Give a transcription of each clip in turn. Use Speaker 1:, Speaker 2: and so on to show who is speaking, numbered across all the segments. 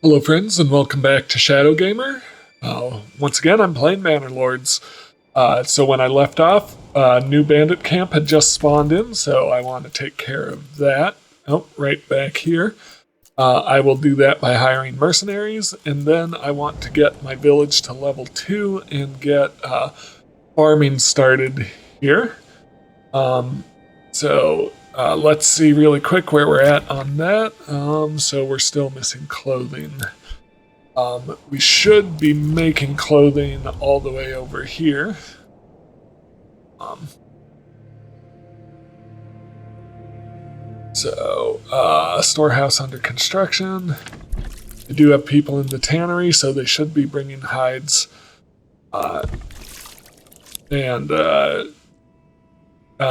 Speaker 1: Hello friends and welcome back to Shadow Gamer. Once again I'm playing Manor Lords. So when I left off, a new bandit camp had just spawned in, so I want to take care of that. Oh, right back here. I will do that by hiring mercenaries, and then I want to get my village to level 2 and get farming started here. Let's see really quick where we're at on that. So we're still missing clothing. We should be making clothing all the way over here. Storehouse under construction. We do have people in the tannery, so they should be bringing hides.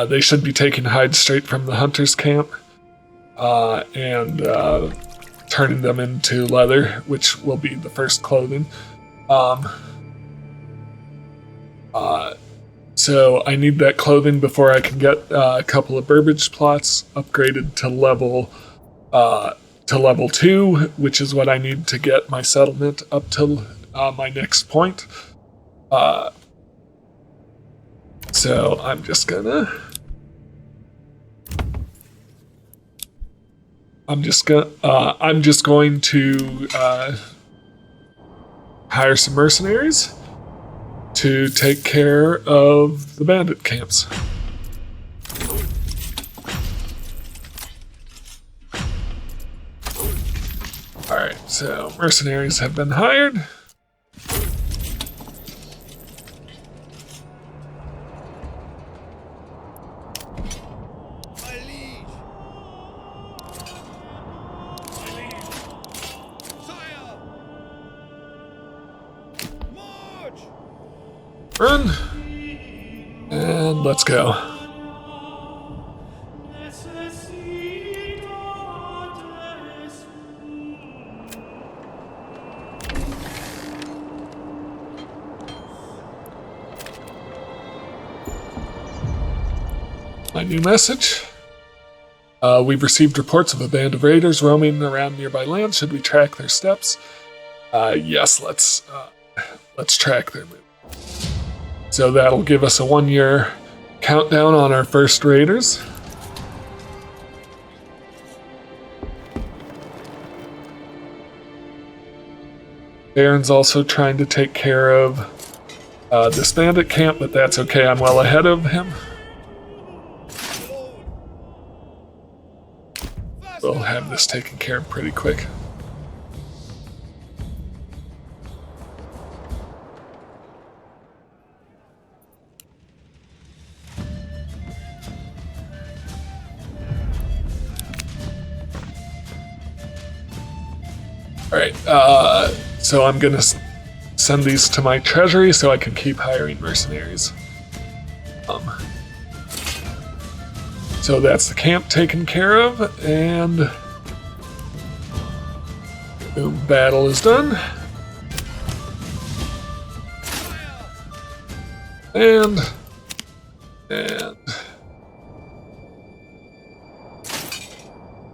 Speaker 1: They should be taking hides straight from the hunter's camp and turning them into leather, which will be the first clothing. So I need that clothing before I can get a couple of burbage plots upgraded to level 2, which is what I need to get my settlement up to my next point. So I'm just going to hire some mercenaries to take care of the bandit camps. Alright, so mercenaries have been hired. Run, and let's go. My new message. We've received reports of a band of raiders roaming around nearby lands. Should we track their steps? Yes, let's track their movement. So that'll give us a 1-year countdown on our first raiders. Baron's also trying to take care of this bandit camp, but that's okay, I'm well ahead of him. We'll have this taken care of pretty quick. Alright, so I'm gonna send these to my treasury so I can keep hiring mercenaries. So that's the camp taken care of, and boom, battle is done. And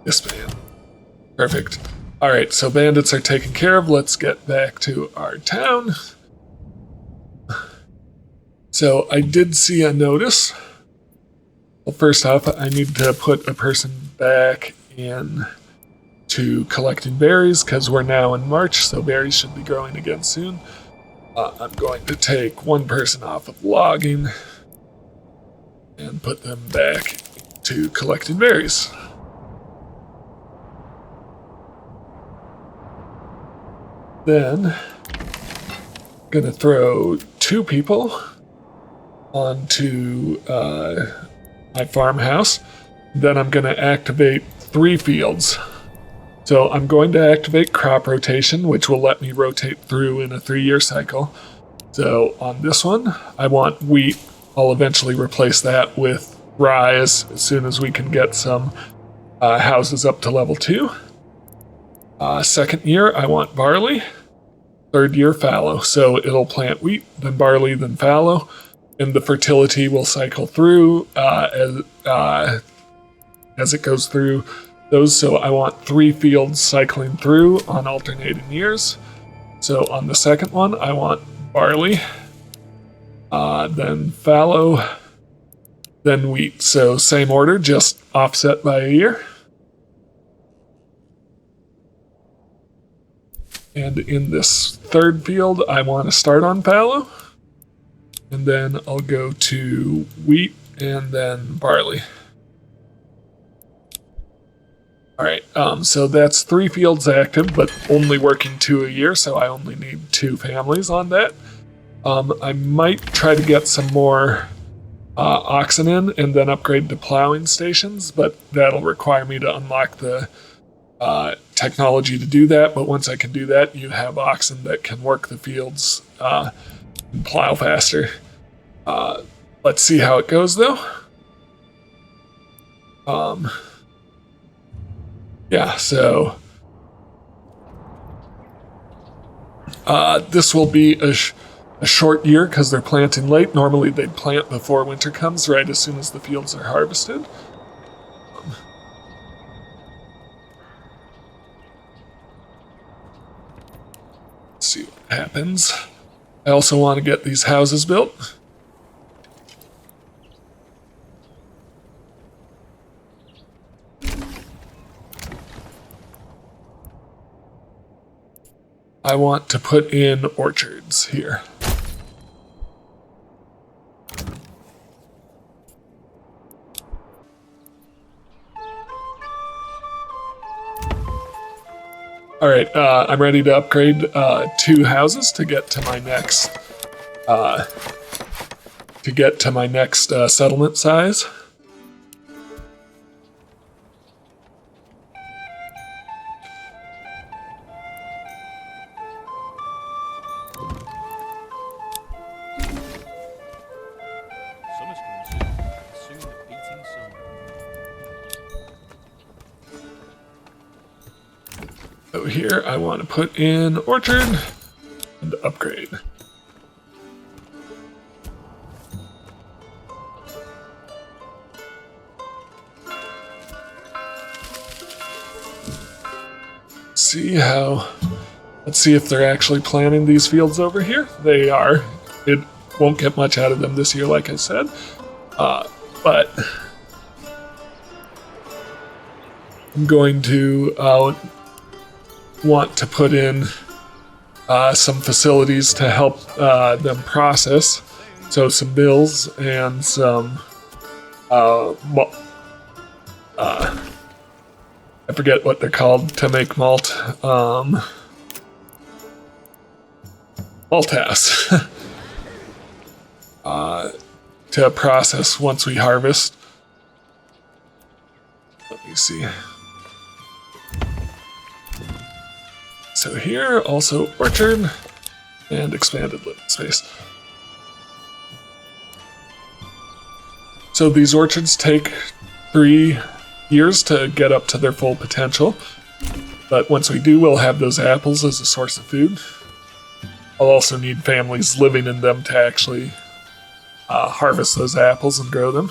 Speaker 1: disband. Perfect. Alright, so bandits are taken care of. Let's get back to our town. So I did see a notice. Well, first off, I need to put a person back in to collecting berries because we're now in March, so berries should be growing again soon. I'm going to take one person off of logging and put them back to collecting berries. Then, I'm gonna throw 2 people onto my farmhouse. Then I'm gonna activate 3 fields. So I'm going to activate crop rotation, which will let me rotate through in a 3-year cycle. So on this one, I want wheat. I'll eventually replace that with rye as soon as we can get some houses up to level 2. Second year, I want barley. Third year, fallow. So it'll plant wheat, then barley, then fallow. And the fertility will cycle through as it goes through those, so I want 3 fields cycling through on alternating years. So on the second one, I want barley, then fallow, then wheat. So same order, just offset by a year. And in this third field, I want to start on fallow. And then I'll go to wheat and then barley. All right, so that's 3 fields active, but only working 2 a year, so I only need 2 families on that. I might try to get some more oxen in and then upgrade to plowing stations, but that'll require me to unlock the technology to do that. But once I can do that, you have oxen that can work the fields and plow faster. Let's see how it goes, though. Yeah, so this will be a short year because they're planting late. Normally they'd plant before winter comes, right as soon as the fields are harvested. Let's see what happens. I also want to get these houses built. I want to put in orchards here. All right, I'm ready to upgrade 2 houses to get to my next settlement size. So here I want to put in orchard and upgrade. Let's see if they're actually planting these fields over here. They are. It won't get much out of them this year, like I said. But I'm going to want to put in some facilities to help them process. So some mills and some I forget what they're called to make malt. Malt house. To process once we harvest. Let me see. So here, also orchard and expanded living space. So these orchards take 3 years to get up to their full potential. But once we do, we'll have those apples as a source of food. I'll also need families living in them to actually harvest those apples and grow them.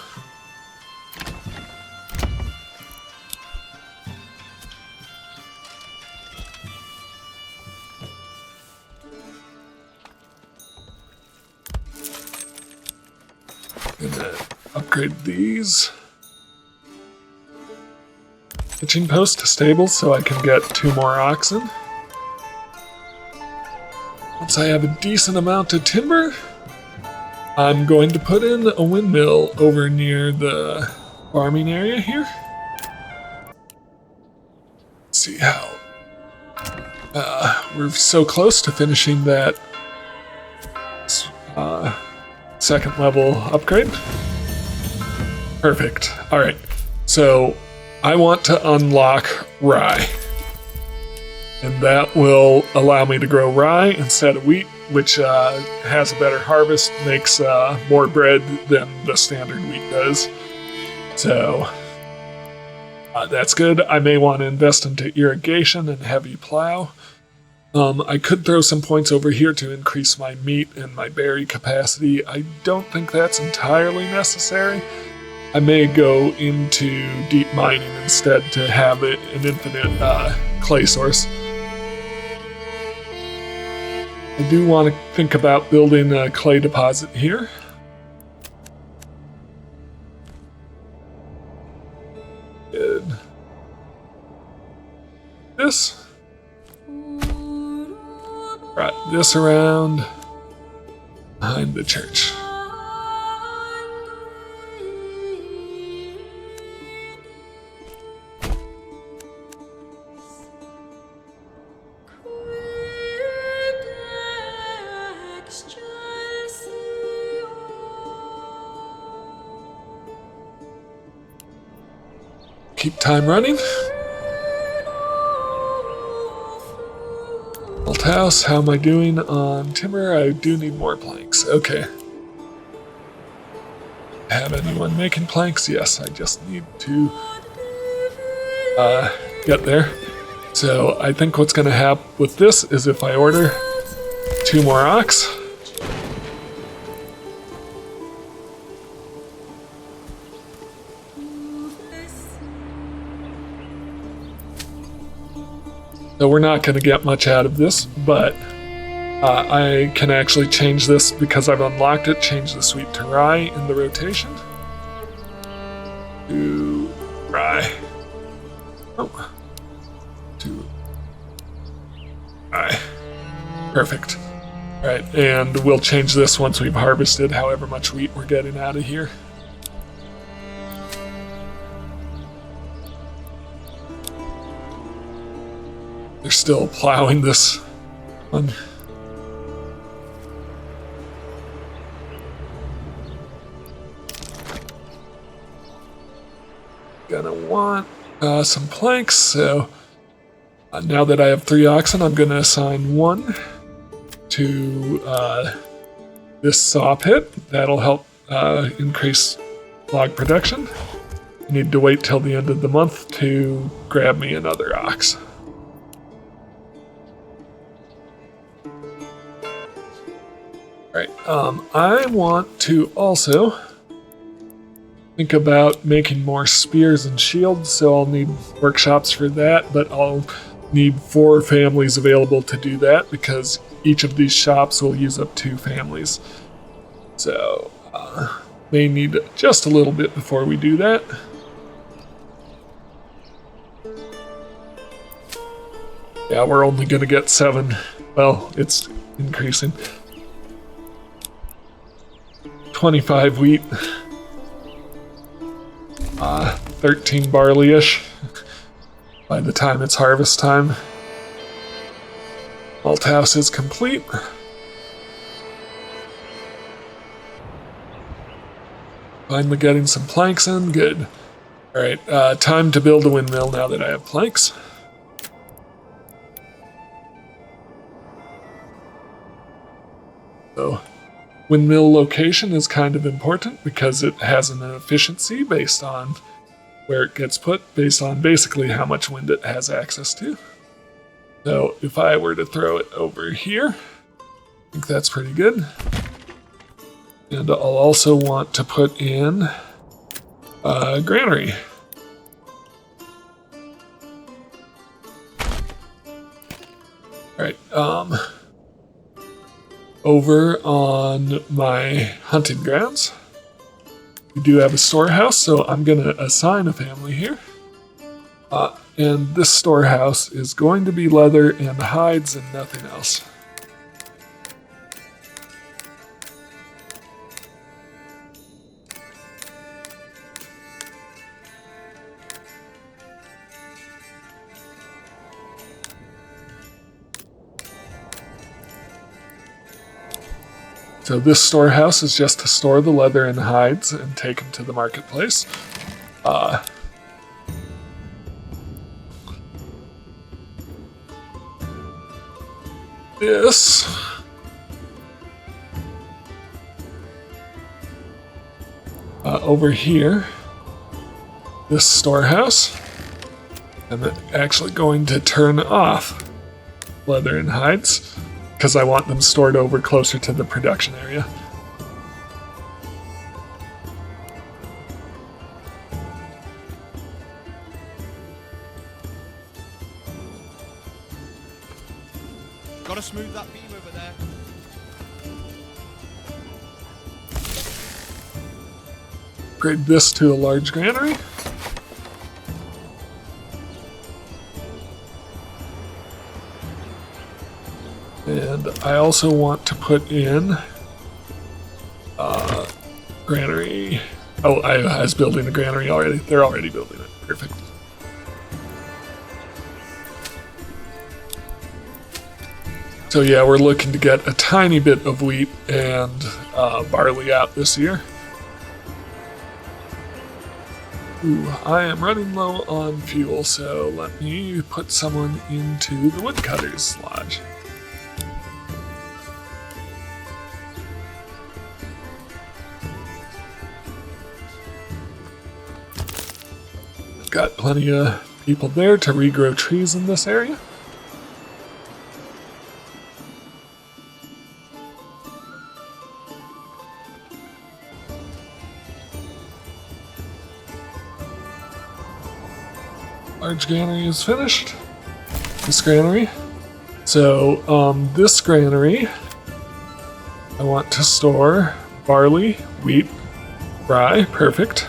Speaker 1: And then upgrade these. Hitching post to stables so I can get 2 more oxen. Once I have a decent amount of timber, I'm going to put in a windmill over near the farming area here. Let's see how. We're so close to finishing that second level upgrade. Perfect. All right. So I want to unlock rye. And that will allow me to grow rye instead of wheat, which has a better harvest, makes more bread than the standard wheat does. So that's good. I may want to invest into irrigation and heavy plow. I could throw some points over here to increase my meat and my berry capacity. I don't think that's entirely necessary. I may go into deep mining instead to have an infinite clay source. I do want to think about building a clay deposit here. Good. This. Right, this around behind the church. Keep time running. Old house, how am I doing on timber? I do need more planks. Okay. Have anyone making planks? Yes, I just need to get there. So I think what's going to happen with this is if I order 2 more ox, so we're not going to get much out of this, but I can actually change this because I've unlocked it, change the sweet to rye in the rotation. To rye. Oh. To rye. Perfect. Alright, and we'll change this once we've harvested however much wheat we're getting out of here. They're still plowing this one. Gonna want some planks, so now that I have 3 oxen, I'm gonna assign 1 to this saw pit. That'll help increase log production. I need to wait till the end of the month to grab me another ox. Right, I want to also think about making more spears and shields, so I'll need workshops for that, but I'll need 4 families available to do that because each of these shops will use up 2 families. So, may need just a little bit before we do that. Yeah, we're only gonna get 7. Well, it's increasing. 25 wheat, 13 barley-ish by the time it's harvest time. Malt house is complete. Finally getting some planks in, good. Alright, time to build a windmill now that I have planks. So, windmill location is kind of important because it has an efficiency based on where it gets put, based on basically how much wind it has access to. So if I were to throw it over here, I think that's pretty good. And I'll also want to put in a granary. Alright, over on my hunting grounds, we do have a storehouse, so I'm going to assign a family here. And this storehouse is going to be leather and hides and nothing else. So this storehouse is just to store the leather and hides and take them to the marketplace. This over here, this storehouse, I'm actually going to turn off leather and hides because I want them stored over closer to the production area.
Speaker 2: Gotta smooth that beam over there.
Speaker 1: Upgrade this to a large granary. And I also want to put in granary. Oh, I was building a granary already. They're already building it. Perfect. So yeah, we're looking to get a tiny bit of wheat and barley out this year. Ooh, I am running low on fuel, so let me put someone into the woodcutter's lodge. Got plenty of people there to regrow trees in this area. Large granary is finished. This granary. So, this granary, I want to store barley, wheat, rye, perfect.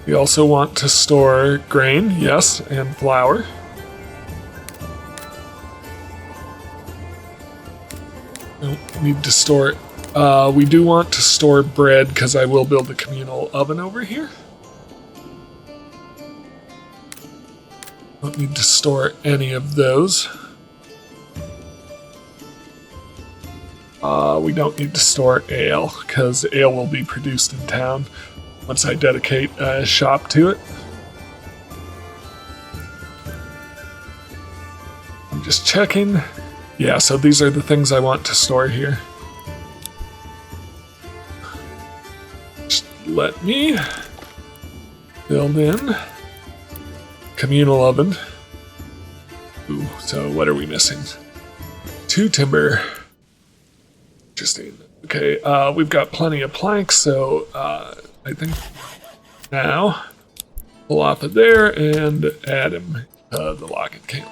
Speaker 1: We also want to store grain, yes, and flour. Don't need to store, we do want to store bread because I will build a communal oven over here. Don't need to store any of those. We don't need to store ale because ale will be produced in town once I dedicate a shop to it. I'm just checking. Yeah, so these are the things I want to store here. Just let me build in communal oven. Ooh, so what are we missing? 2 timber. Interesting. Okay, we've got plenty of planks, so I think now pull off of there and add him to the logging camp.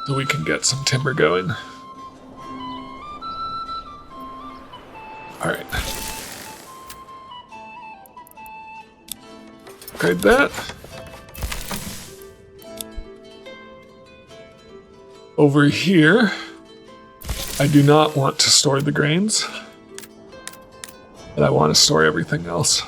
Speaker 1: So we can get some timber going. Alright. Upgrade that. Over here, I do not want to store the grains, but I want to store everything else.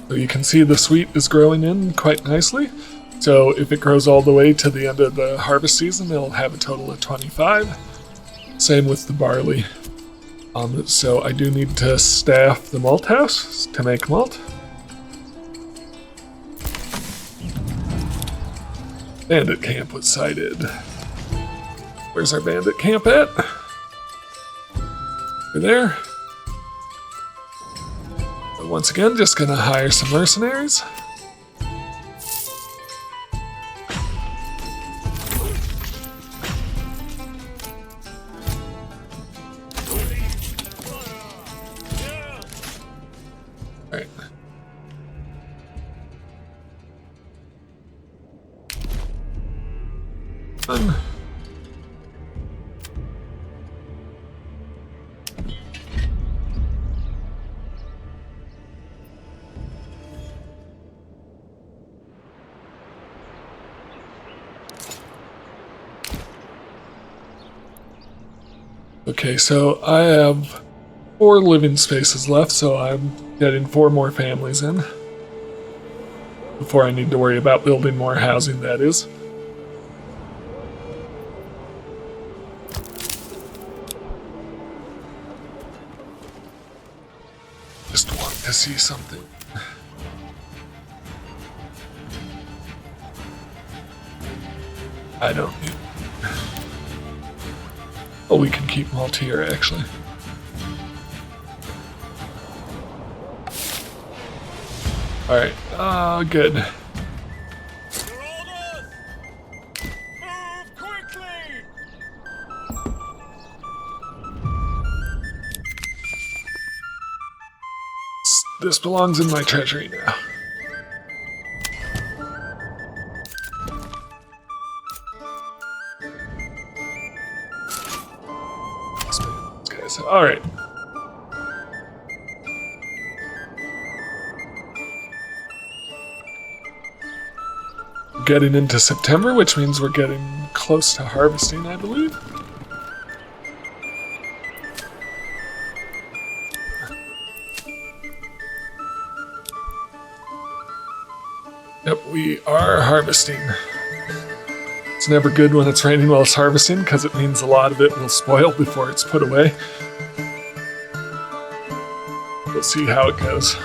Speaker 1: So you can see the wheat is growing in quite nicely. So if it grows all the way to the end of the harvest season, it'll have a total of 25. Same with the barley. So I do need to staff the malt house to make malt. Bandit camp was sighted. Where's our bandit camp at? Over there. So once again, just gonna hire some mercenaries. Alright. Fun. Okay, so I have 4 living spaces left, so I'm getting 4 more families in. Before I need to worry about building more housing, that is. Just want to see something. I don't need... Oh, we can keep malt here, actually. Alright, good. This belongs in my treasury now. Guys, all right. Getting into September, which means we're getting close to harvesting, I believe. Yep, we are harvesting. It's never good when it's raining while it's harvesting, because it means a lot of it will spoil before it's put away. We'll see how it goes.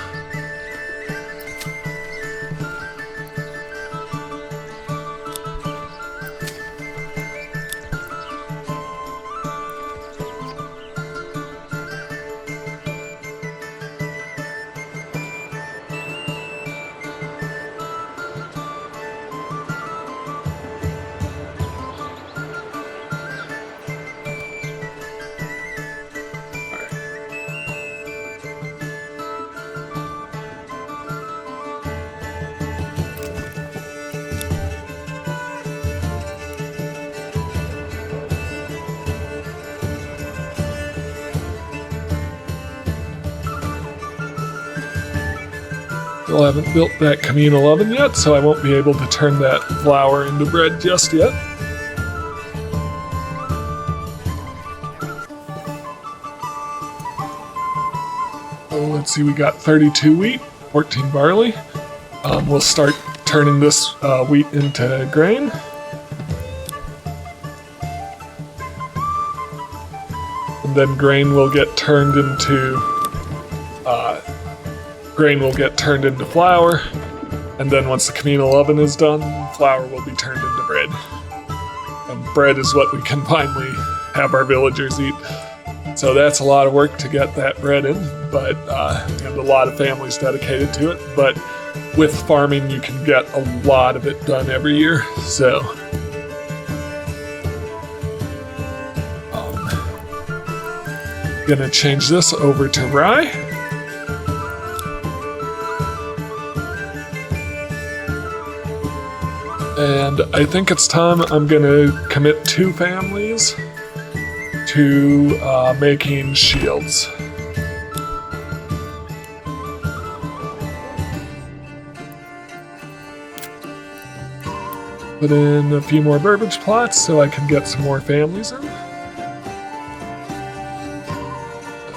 Speaker 1: Still haven't built that communal oven yet, so I won't be able to turn that flour into bread just yet. So let's see, we got 32 wheat, 14 barley. We'll start turning this wheat into grain. And then grain will get turned into flour, and then once the communal oven is done, flour will be turned into bread. And bread is what we can finally have our villagers eat. So that's a lot of work to get that bread in, but and a lot of families dedicated to it. But with farming, you can get a lot of it done every year. So gonna change this over to rye. And I think it's time I'm going to commit 2 families to making shields. Put in a few more burbage plots so I can get some more families in.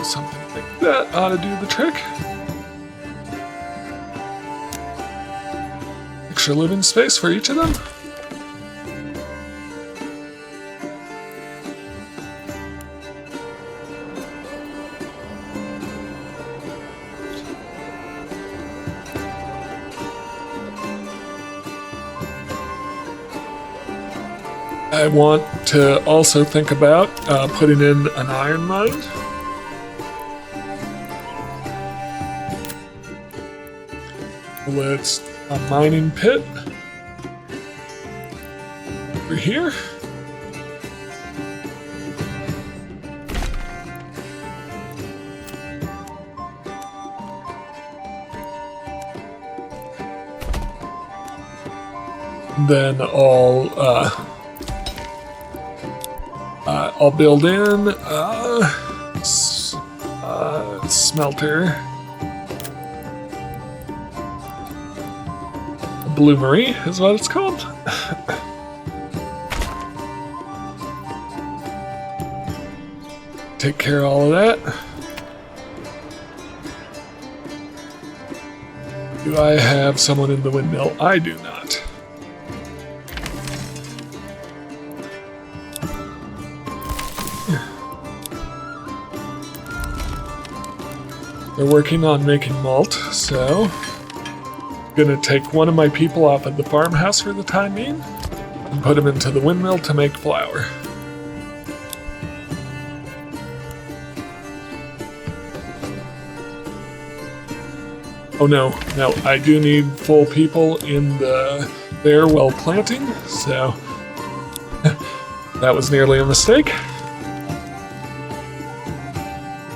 Speaker 1: Something like that ought to do the trick. Extra living space for each of them. I want to also think about putting in an iron mine. Let's a mining pit over here. Then I'll build in smelter. Bloomery is what it's called. Take care of all of that. Do I have someone in the windmill? I do not. They're working on making malt, so I'm gonna take one of my people off at the farmhouse for the time being. and put them into the windmill to make flour. Oh no, I do need full people in there while planting, so that was nearly a mistake.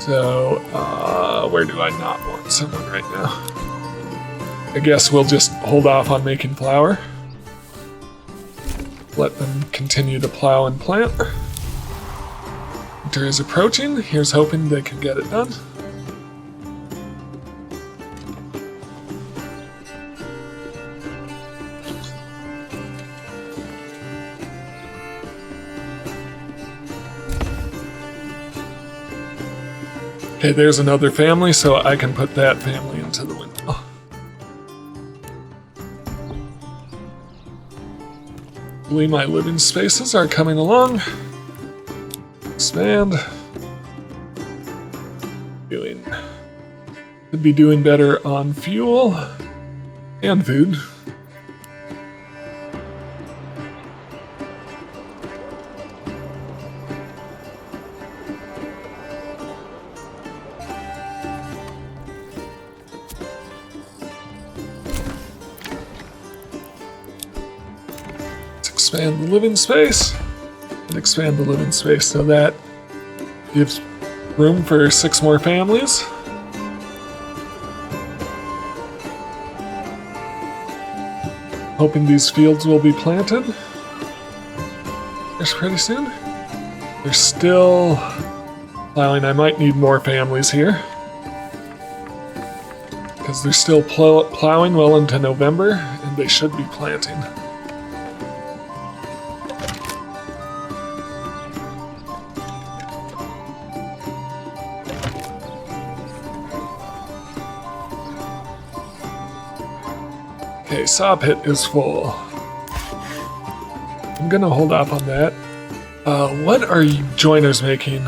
Speaker 1: So, where do I not want someone right now? I guess we'll just hold off on making flour. Let them continue to plow and plant. Winter is approaching. Here's hoping they can get it done. Okay, there's another family, so I can put that family into the window. Hopefully my living spaces are coming along. Expand. Could be doing better on fuel and food. Expand the living space and expand the living space, so that gives room for 6 more families. Hoping these fields will be planted just pretty soon. They're still plowing. I might need more families here because they're still plowing well into November, and they should be planting. Okay, saw pit is full. I'm gonna hold off on that. What are joiners making?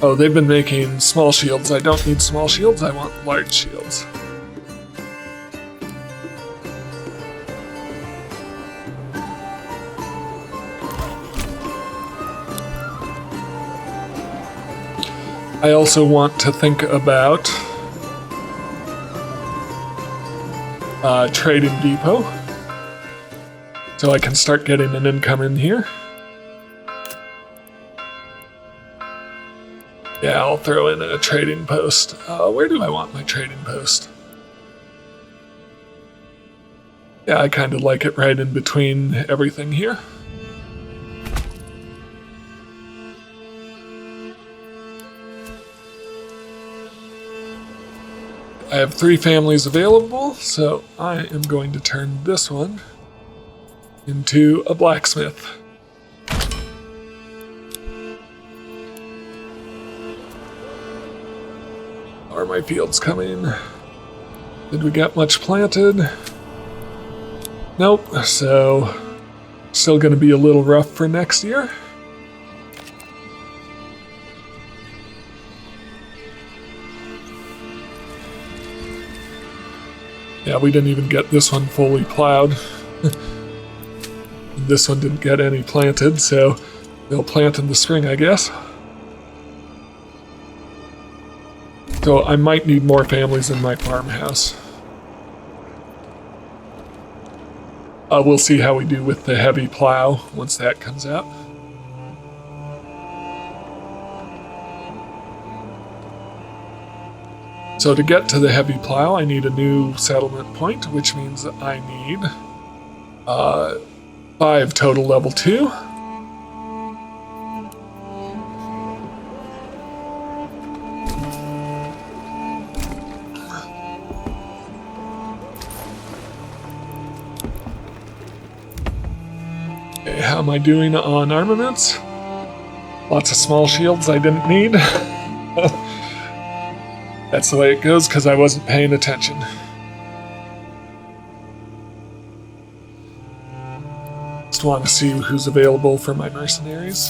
Speaker 1: Oh, they've been making small shields. I don't need small shields, I want large shields. I also want to think about trading depot, so I can start getting an income in here. Yeah, I'll throw in a trading post. Where do I want my trading post? Yeah, I kind of like it right in between everything here. I have 3 families available, so I am going to turn this one into a blacksmith. Are my fields coming? Did we get much planted? Nope, so still going to be a little rough for next year. Yeah, we didn't even get this one fully plowed. This one didn't get any planted, so they'll plant in the spring, I guess. So I might need more families in my farmhouse. We'll see how we do with the heavy plow once that comes out. So to get to the heavy plow, I need a new settlement point, which means I need 5 total level 2. Okay, how am I doing on armaments? Lots of small shields I didn't need. That's the way it goes because I wasn't paying attention. Just want to see who's available for my mercenaries.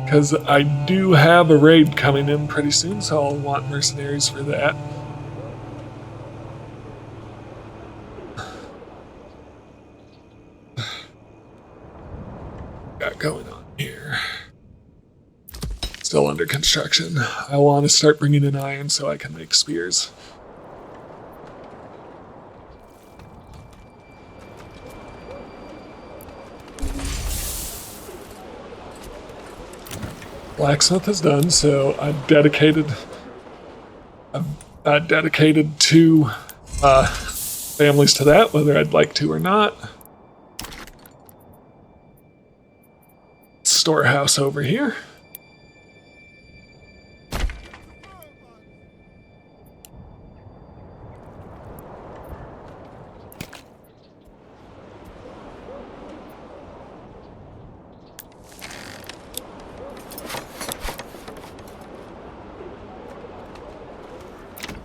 Speaker 1: Because I do have a raid coming in pretty soon, so I'll want mercenaries for that. still under construction. I want to start bringing in iron so I can make spears. Blacksmith is done, so I've dedicated 2 families to that, whether I'd like to or not. Storehouse over here.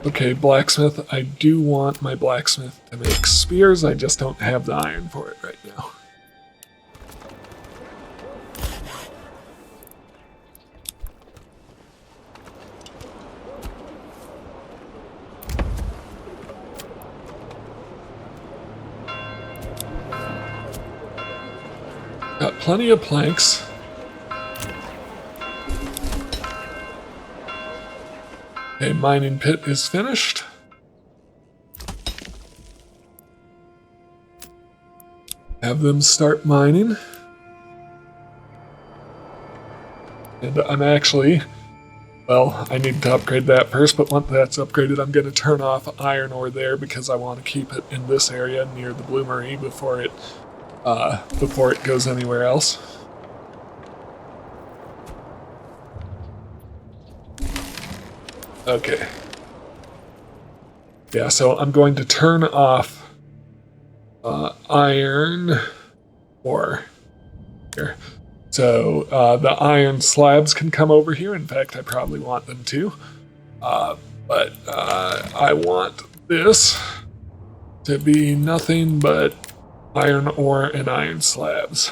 Speaker 1: Okay, blacksmith. I do want my blacksmith to make spears. I just don't have the iron for it right now. Got plenty of planks. Okay, mining pit is finished. Have them start mining. And I'm actually, well, I need to upgrade that first, but once that's upgraded, I'm going to turn off iron ore there because I want to keep it in this area near the bloomery before it goes anywhere else. Okay. Yeah, so I'm going to turn off iron ore here. So the iron slabs can come over here. In fact, I probably want them to. But I want this to be nothing but iron ore and iron slabs.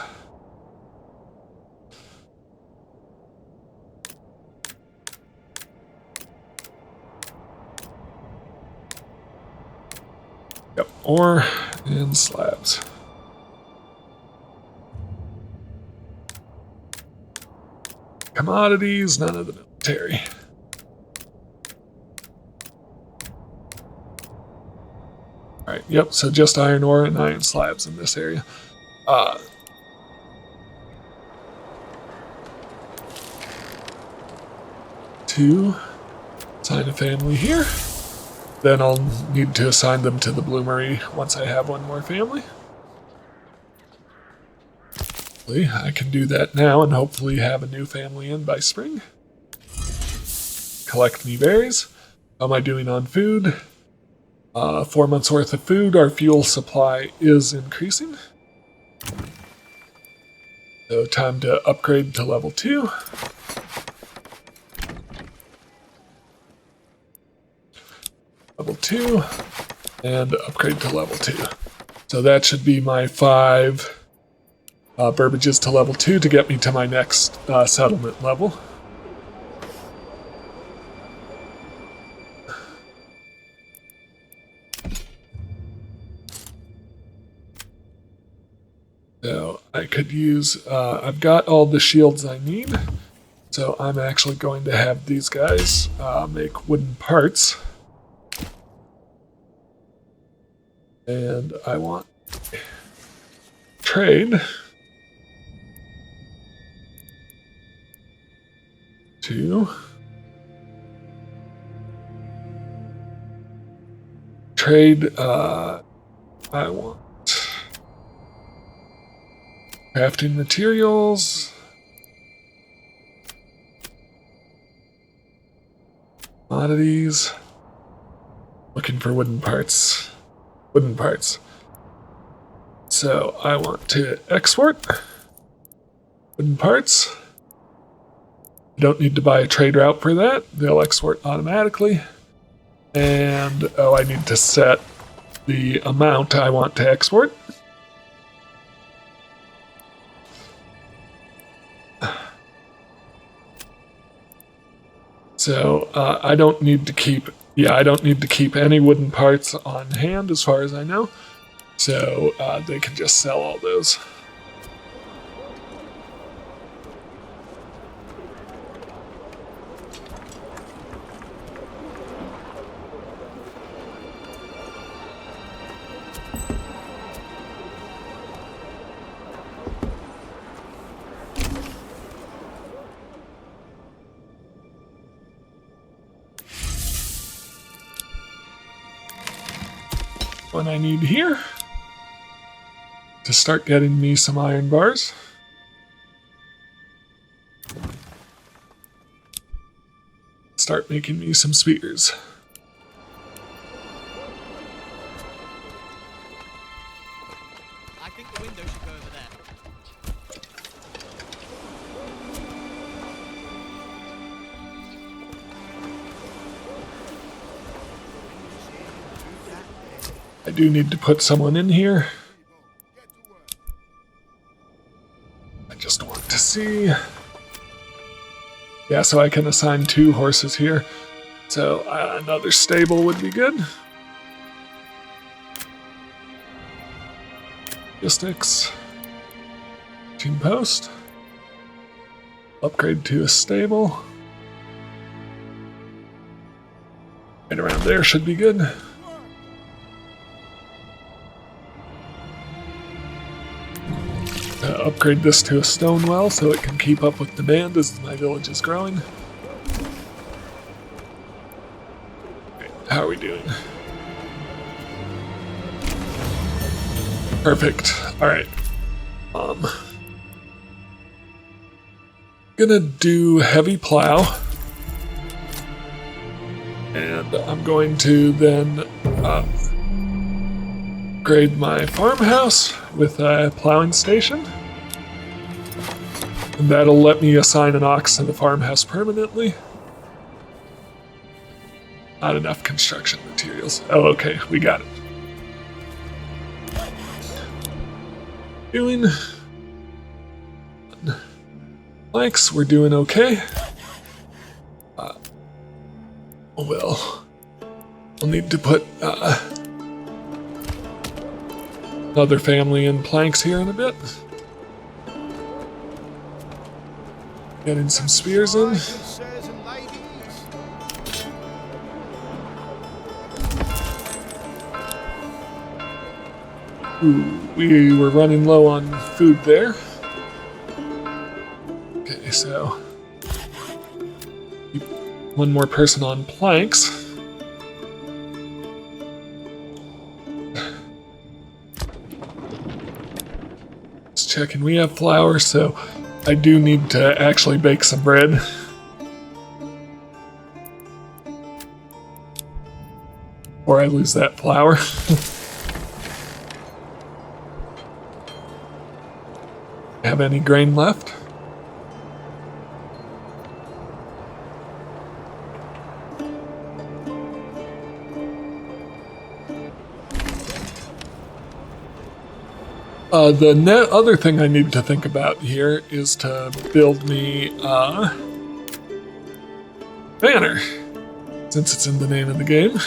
Speaker 1: Yep, ore and slabs. Commodities, none of the military. Alright, yep, so just iron ore and iron slabs in this area. Two, assign a family here. Then I'll need to assign them to the bloomery once I have one more family. I can do that now and hopefully have a new family in by spring. Collect me berries. How am I doing on food? 4 months worth of food. Our fuel supply is increasing. So time to upgrade to level 2. Level 2, and upgrade to level 2. So that should be my 5 burbages to level 2 to get me to my next settlement level. So I could use, I've got all the shields I need, so I'm actually going to have these guys make wooden parts. And I want trade to trade. I want crafting materials, commodities, looking for wooden parts. Wooden parts. So I want to export wooden parts. You don't need to buy a trade route for that. They'll export automatically. And, oh, I need to set the amount I want to export. So I don't need to keep I don't need to keep any wooden parts on hand as far as I know. So they can just sell all those. what I need here to start getting me some iron bars. Start making me some spears.
Speaker 2: I think the window should go over there.
Speaker 1: I do need to put someone in here. I just want to see. Yeah, so I can assign 2 horses here. So another stable would be good. Logistics. Team post. Upgrade to a stable. Right around there should be good. Upgrade this to a stone well so it can keep up with demand as my village is growing. Okay, how are we doing? Perfect. Alright. Gonna do heavy plow. And I'm going to then upgrade my farmhouse with a plowing station. And that'll let me assign an ox to the farmhouse permanently. Not enough construction materials. Oh, okay, we got it. Doing planks, we're doing okay. We'll need to put another family in planks here in a bit. Getting some spears in. Ooh, we were running low on food there. Okay, so keep one more person on planks. Just checking, we have flour, so I do need to actually bake some bread. Or I lose that flour. Have any grain left? The other thing I need to think about here is to build me a manor, since it's in the name of the game.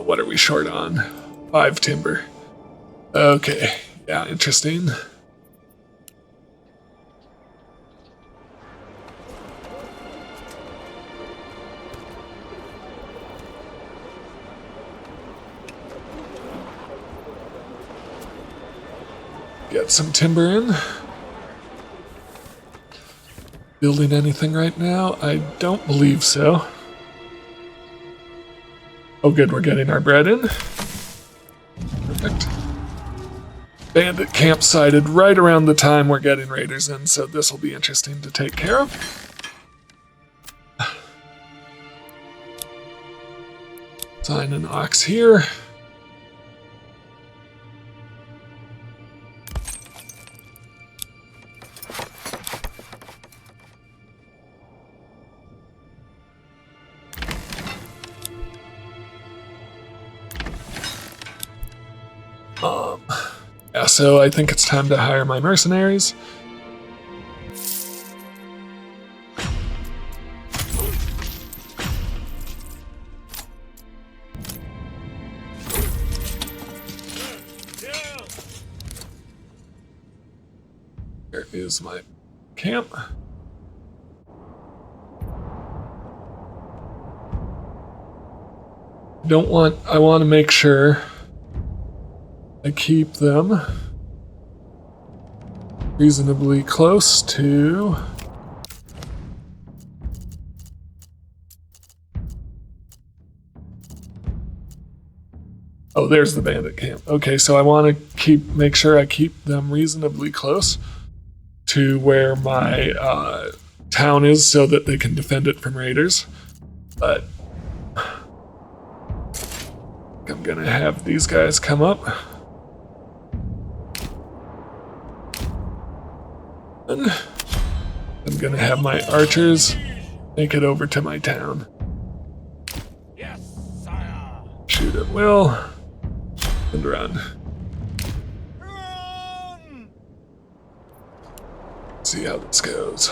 Speaker 1: What are we short on? 5 timber. Okay, yeah, interesting. Get some timber in. Building anything right now? I don't believe so. Oh good, we're getting our bread in. Perfect. Bandit camp sighted right around the time we're getting raiders in, so this will be interesting to take care of. Sign an ox here. Yeah, so I think it's time to hire my mercenaries. Here is my camp. I want to make sure I keep them reasonably close to Oh, there's the bandit camp. Okay, so I want to make sure I keep them reasonably close to where my town is so that they can defend it from raiders. But I'm gonna have these guys come up. And I'm gonna have my archers make it over to my town.
Speaker 3: Yes, sire.
Speaker 1: Shoot at will and run.
Speaker 3: Run!
Speaker 1: See how this goes.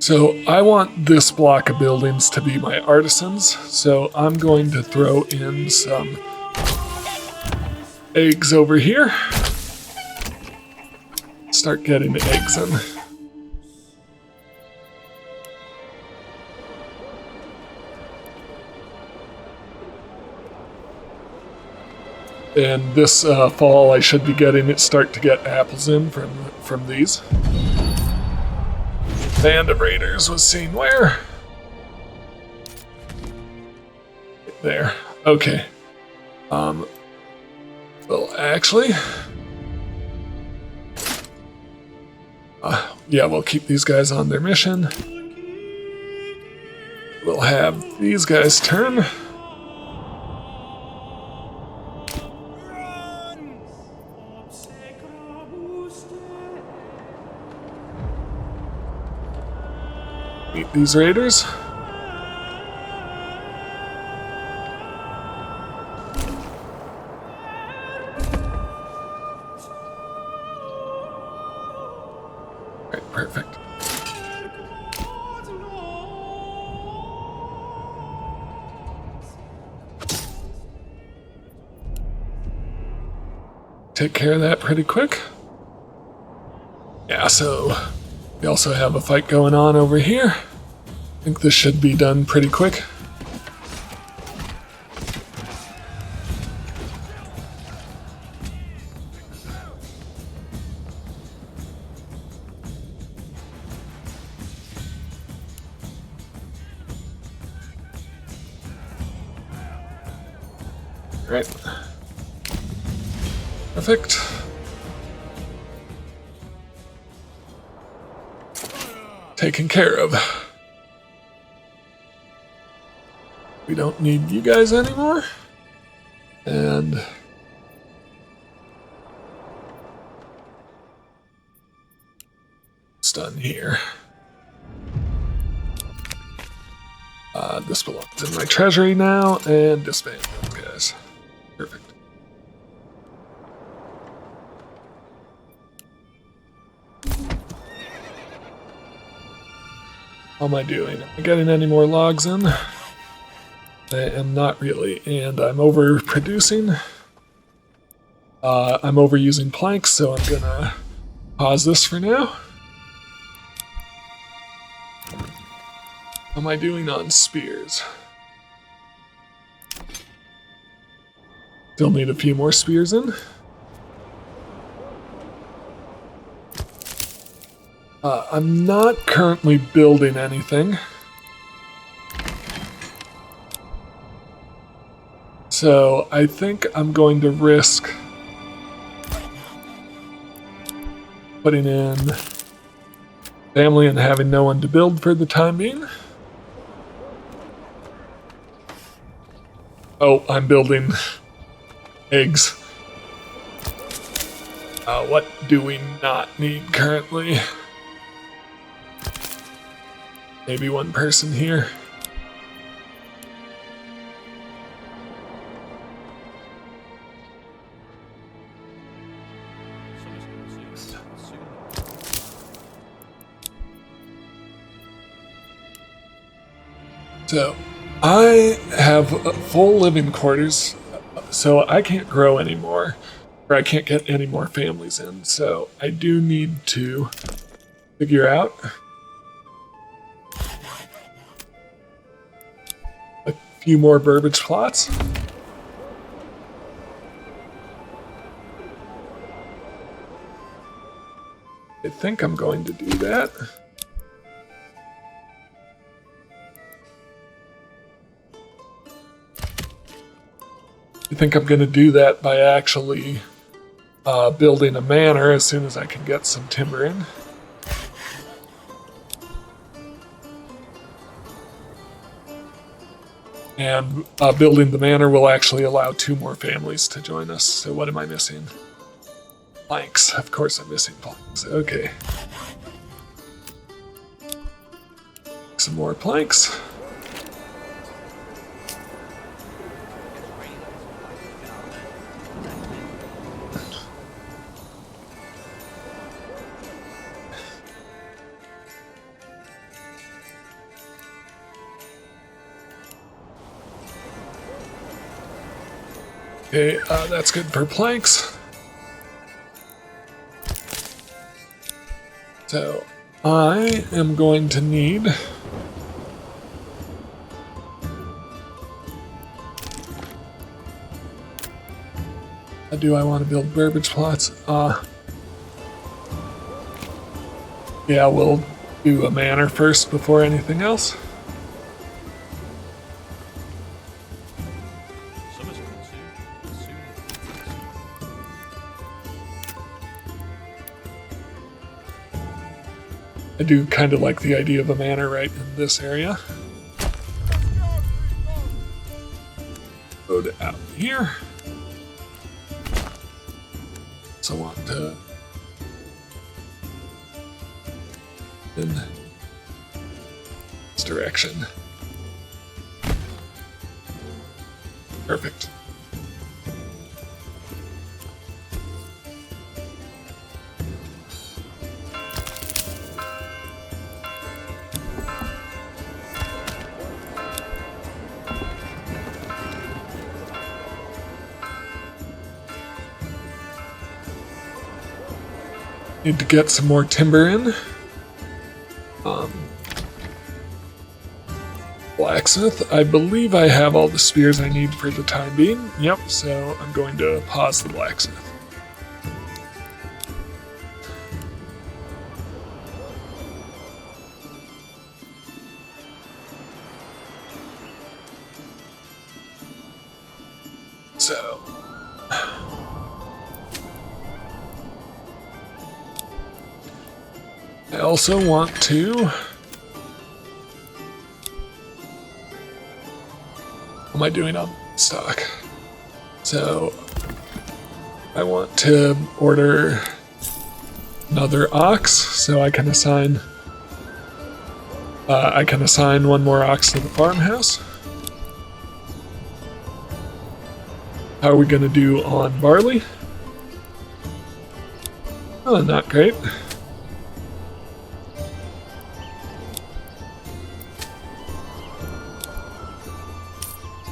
Speaker 1: So I want this block of buildings to be my artisans, so I'm going to throw in some eggs over here. Start getting the eggs in. And this fall I should be getting it, start to get apples in from these. Band of raiders was seen where? There. Okay. Well, actually, yeah, we'll keep these guys on their mission. We'll have these guys turn. Meet these raiders. Alright, perfect. Take care of that pretty quick. Yeah, so we also have a fight going on over here. I think this should be done pretty quick. Right. Perfect. Taken care of. We don't need you guys anymore. And it's done here. This belongs in my treasury now, and disband those guys. Perfect. How am I doing? Am I getting any more logs in? I am not really, and I'm overproducing. I'm overusing planks, so I'm gonna pause this for now. How am I doing on spears? Still need a few more spears in. I'm not currently building anything. So I think I'm going to risk putting in family and having no one to build for the time being. Oh, I'm building eggs. What do we not need currently? Maybe one person here. So, I have full living quarters, so I can't grow anymore, or I can't get any more families in, so I do need to figure out a few more burbage plots. think I'm going to do that. I think I'm going to do that by actually building a manor as soon as I can get some timber in. And building the manor will actually allow 2 more families to join us. So what am I missing? Planks. Of course I'm missing planks. Okay. Some more planks. Okay, that's good for planks. So, I am going to need... do I want to build burbage plots? Yeah, we'll do a manor first before anything else. I do kind of like the idea of a manor right in this area. Go to out here. So I want to in this direction. Perfect. Need to get some more timber in. Blacksmith. I believe I have all the spears I need for the time being. Yep, so I'm going to pause the blacksmith. So... I also want to... What am I doing on stock? So I want to order another ox so I can assign one more ox to the farmhouse. How are we going to do on barley? Oh, not great.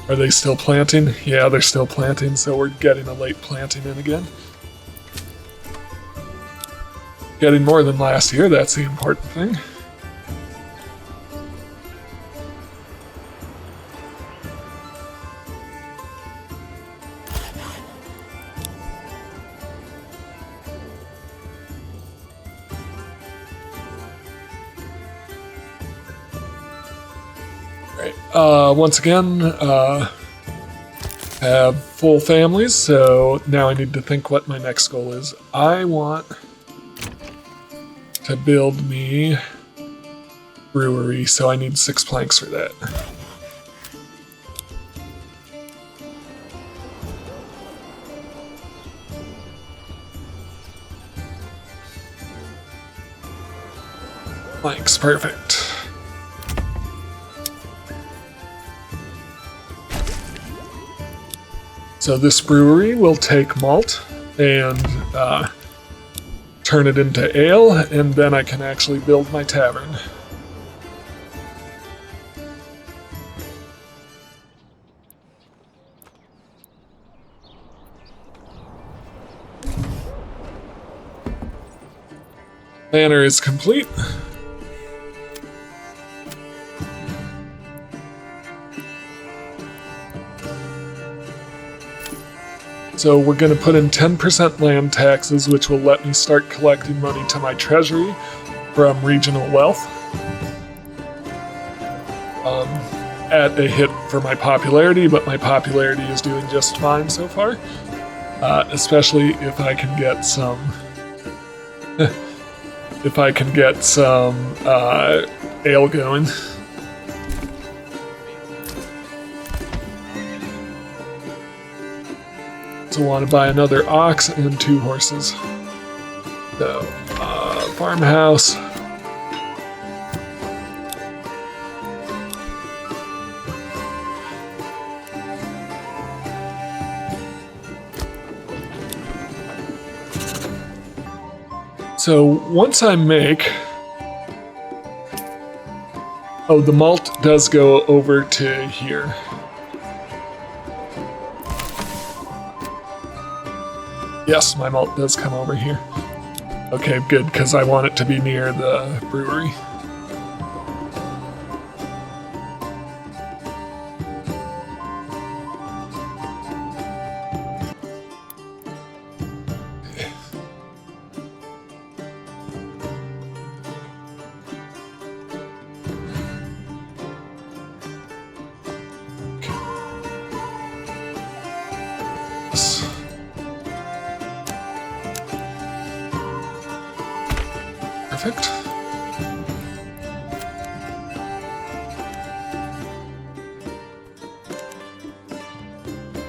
Speaker 1: Are they still planting? Yeah, they're still planting, so we're getting a late planting in again. Getting more than last year, that's the important thing. Once again, have full families, so now I need to think what my next goal is. I want to build me brewery, so I need 6 planks for that. Planks, perfect. So this brewery will take malt and turn it into ale, and then I can actually build my tavern. Manor is complete. So we're going to put in 10% land taxes, which will let me start collecting money to my treasury from regional wealth. At a hit for my popularity, but my popularity is doing just fine so far. Especially if I can get some... if I can get some ale going. So I want to buy another ox and 2 horses. So, farmhouse. So once I make... Oh, the malt does go over to here. Yes, my malt does come over here. Okay, good, because I want it to be near the brewery. Perfect.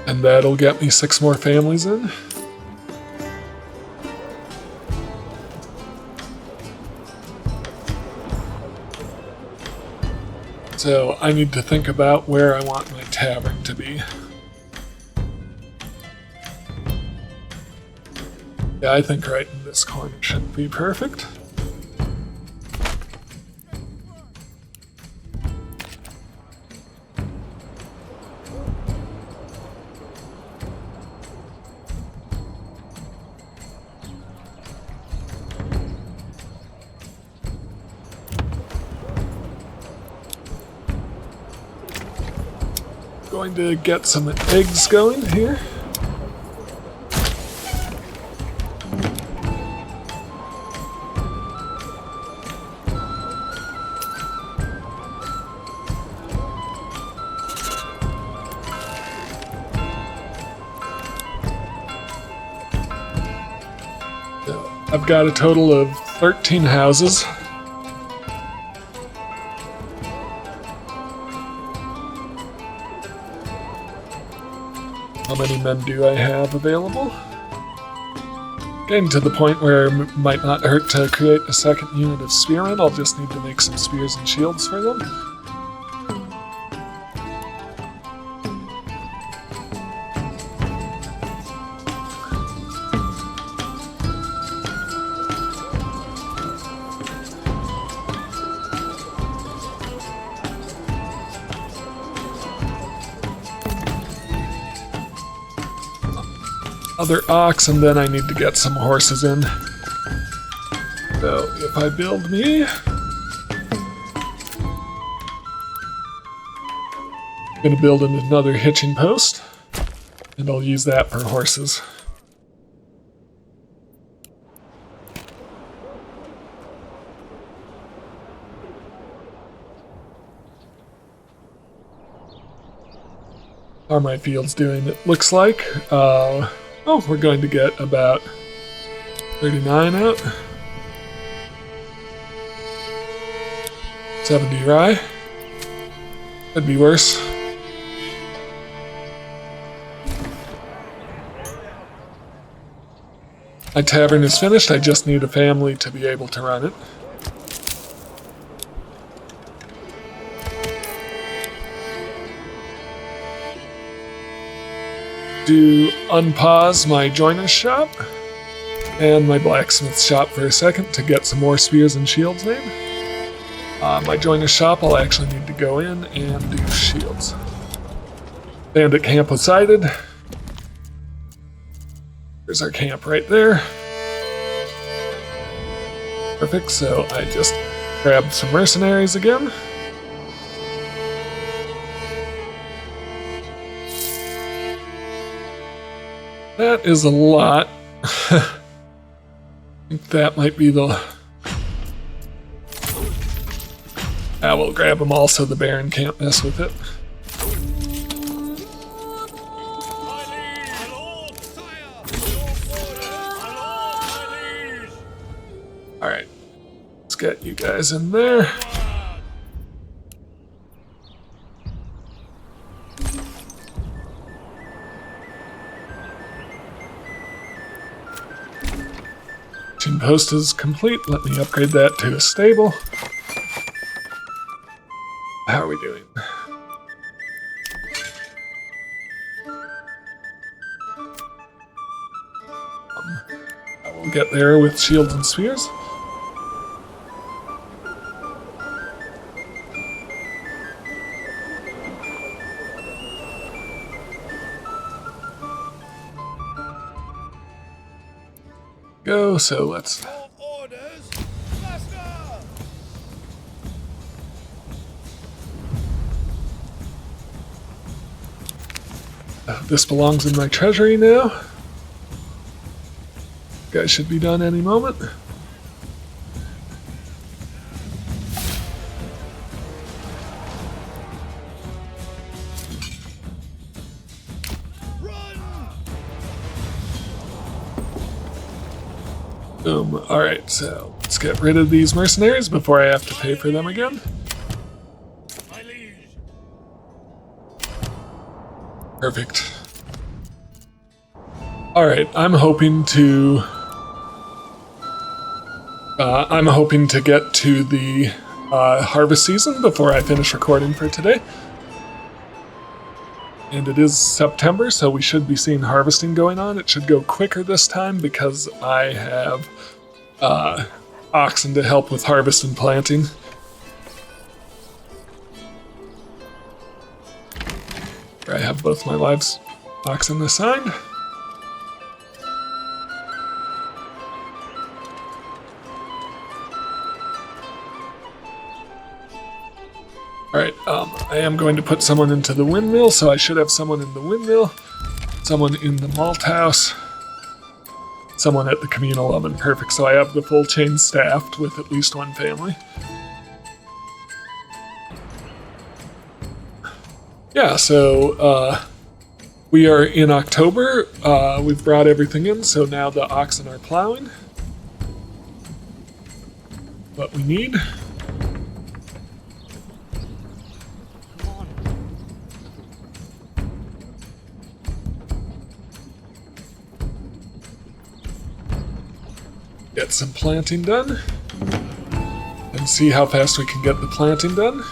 Speaker 1: And that'll get me 6 more families in. So I need to think about where I want my tavern to be. Yeah, I think right in this corner should be perfect. Going to get some eggs going here. I've got a total of 13 houses. How many men do I have available? Getting to the point where it might not hurt to create a second unit of spearmen. I'll just need to make some spears and shields for them. Other ox, and then I need to get some horses in. So if I build me... I'm gonna build another hitching post, and I'll use that for horses. How are my fields doing? It looks like, oh, we're going to get about 39 out. 70 rye. Could be worse. My tavern is finished, I just need a family to be able to run it. To unpause my joiner's shop and my blacksmith shop for a second to get some more spears and shields made. My joiner's shop, I'll actually need to go in and do shields. Bandit camp was sighted. There's our camp right there. Perfect, so I just grabbed some mercenaries again. That is a lot. I think that might be the... I will grab them all so the Baron can't mess with it.
Speaker 3: My liege! My lord! Sire! Your orders! My lord! My liege!
Speaker 1: Alright. Let's get you guys in there.
Speaker 3: Word!
Speaker 1: Team post is complete. Let me upgrade that to a stable. How are we doing? I will get there with shields and spears. Go, so let's...
Speaker 3: Your orders! Master!
Speaker 1: This belongs in my treasury now. Guys should be done any moment.
Speaker 3: Run!
Speaker 1: Boom. Alright, so let's get rid of these mercenaries before I have to pay for them again.
Speaker 3: My liege!
Speaker 1: Perfect. Alright, I'm hoping to get to the harvest season before I finish recording for today. And it is September, so we should be seeing harvesting going on. It should go quicker this time because I have oxen to help with harvest and planting. I have both my lives oxen assigned. Alright, I am going to put someone into the windmill, so I should have someone in the windmill, someone in the malt house, someone at the communal oven. Perfect, so I have the full chain staffed with at least one family. Yeah, so we are in October. We've brought everything in, so now the oxen are plowing. What we need. Get some planting done. And see how fast we can get the planting done.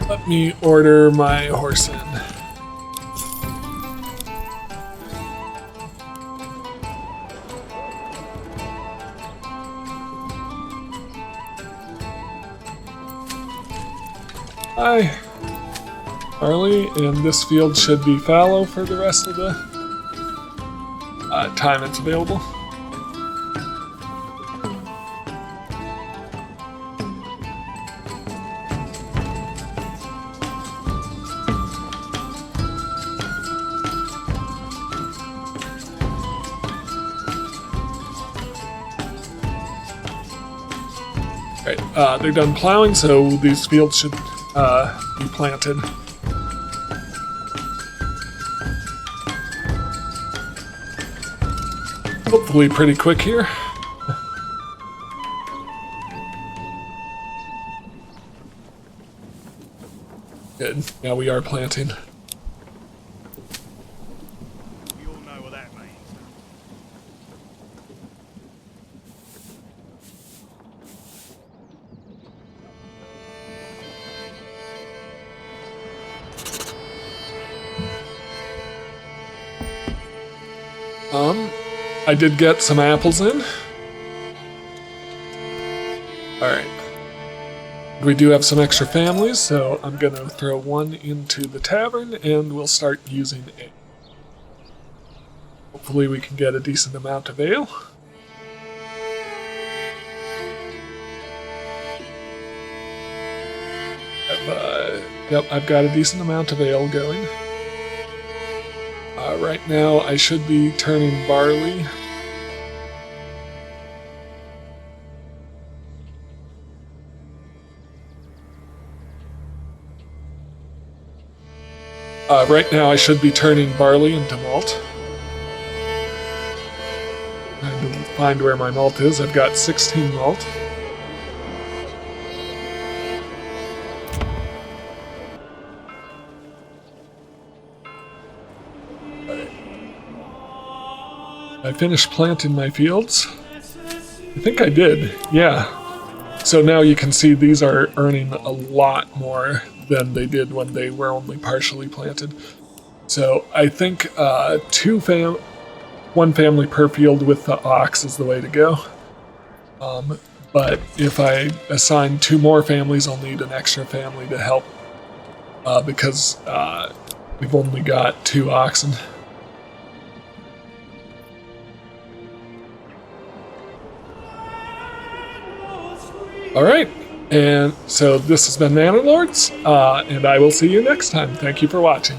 Speaker 1: Let me order my horse in. Hi, Harley, and this field should be fallow for the rest of the time it's available. Alright, they're done plowing, so these fields should be planted. Hopefully pretty quick here. Good, now we are planting.
Speaker 3: We all know what that means.
Speaker 1: I did get some apples in. Alright. We do have some extra families, so I'm gonna throw one into the tavern and we'll start using ale. Hopefully we can get a decent amount of ale. Yep, I've got a decent amount of ale going. Right now, I should be turning barley. Right now, I should be turning barley into malt. Trying to find where my malt is. I've got 16 malt. I finished planting my fields. I think I did, yeah. So now you can see these are earning a lot more than they did when they were only partially planted. So I think one family per field with the ox is the way to go. But if I assign 2 more families, I'll need an extra family to help because we've only got 2 oxen. All right, and so this has been Manor Lords, and I will see you next time. Thank you for watching.